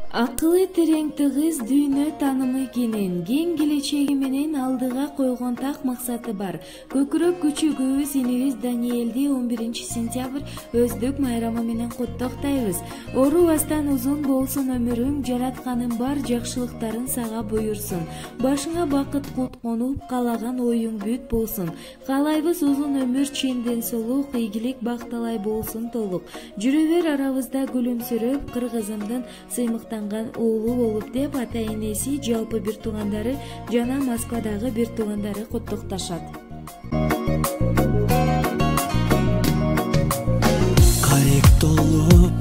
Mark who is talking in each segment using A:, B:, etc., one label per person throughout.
A: Акылы терең тыгыз дүйнө таанымы кенен, кең келечеги менен алдыга койгон так максаты бар. Көкүрөк күчүгүбүз инибиз Даниэлди 11 сентябрь өздүк майрамы менен куттуктайбыз. Оорубастан узун болсун өмүрүң, жаратканын бар жакшылыктарын сага буйрсун. Башыңа бакыт кут конуп, каалаган оюң бүт болсун. Каалайбыз узун өмүр, чен ден соолук, ийгилик бакталай болсун толук. Жүрө бер арабызда күлүмсүрөп, кыргызымдын сыймыктанган уулу болуп деп ата энеси, жалпы бир туугандары жана Москвадагы бир туугандары куттукташат.
B: Карек толуп,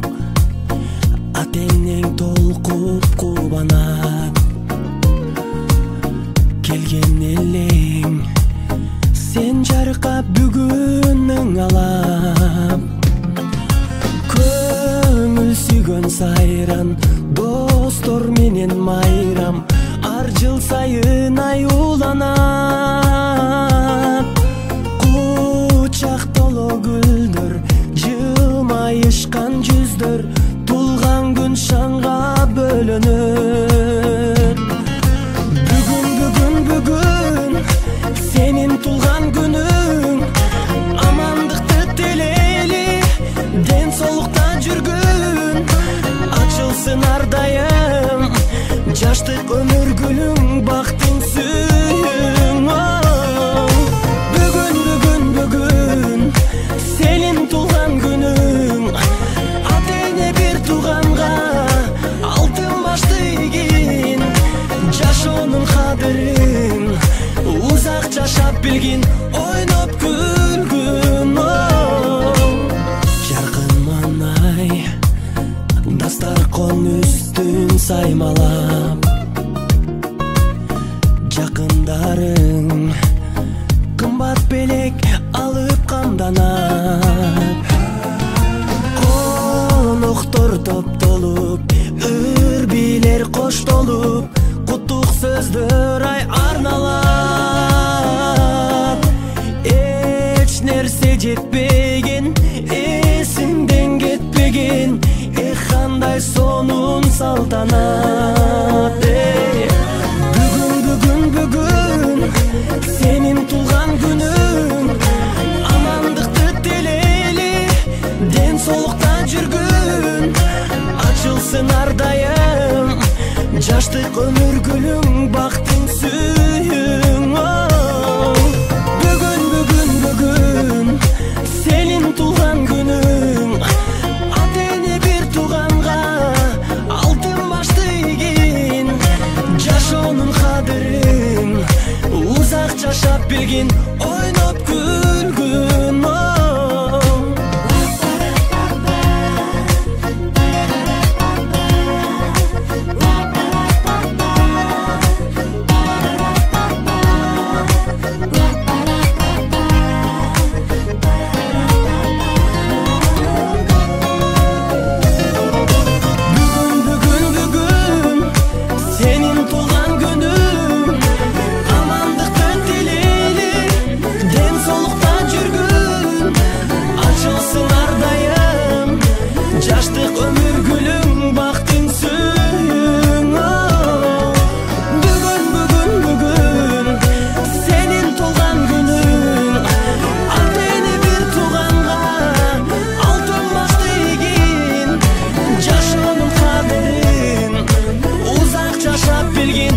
B: атеңнең толкуп кубанат. Келген элең, сен жаркап бүгүнүң алам. Көңүл сүйгөн сайран, достор менен майрам, ар жыл сайын аюуланат. Кучак толо гүлдөр, жылмайышкан жүздөр, тулган күн шаңга бөлөнөт. Бүгүн, сенин тулган күнүң, амандыкты телели, ден соолукта жүргүн, ачылсын ар дайым, жаштык өмүр гүлүң, бактың сүйүң. Бүгүн, сенин тулган күнүң, ата эне бир тууганга алтын башты ийгин, жашоонун кадырын узак жашап билгин, ойноп күлгүн. Жаркын манай, дастаркон үстүн саймалап, жакындарың кымбат белек алып камданат. Коноктор топтолуп, үрбилер коштолуп, куттук сөздөр арналап. Эч нерсе жетпеген, эсиңден кетпеген, кандай сонун салтанат. Бүгүн, сенин тулган күнүң, амандыкты телели, ден соолукта жүргүн, ачылсын ар дайым, жаштык өмүр гүлүң, бактың сүйүң. Бүгүн, сенин тулган күнүң, ата эне бир тууганга алтын башты ийгин, жашоонун кадырын узак жашап билгин, ойноп күлгүн. Жаштык өмүр гүлүң, бактың сүйүң. Бүгүн, сенин тулган күнүң, ата эне бир тууганга алтын башты ийгин, жашоонун кадырын узак жашап билгин.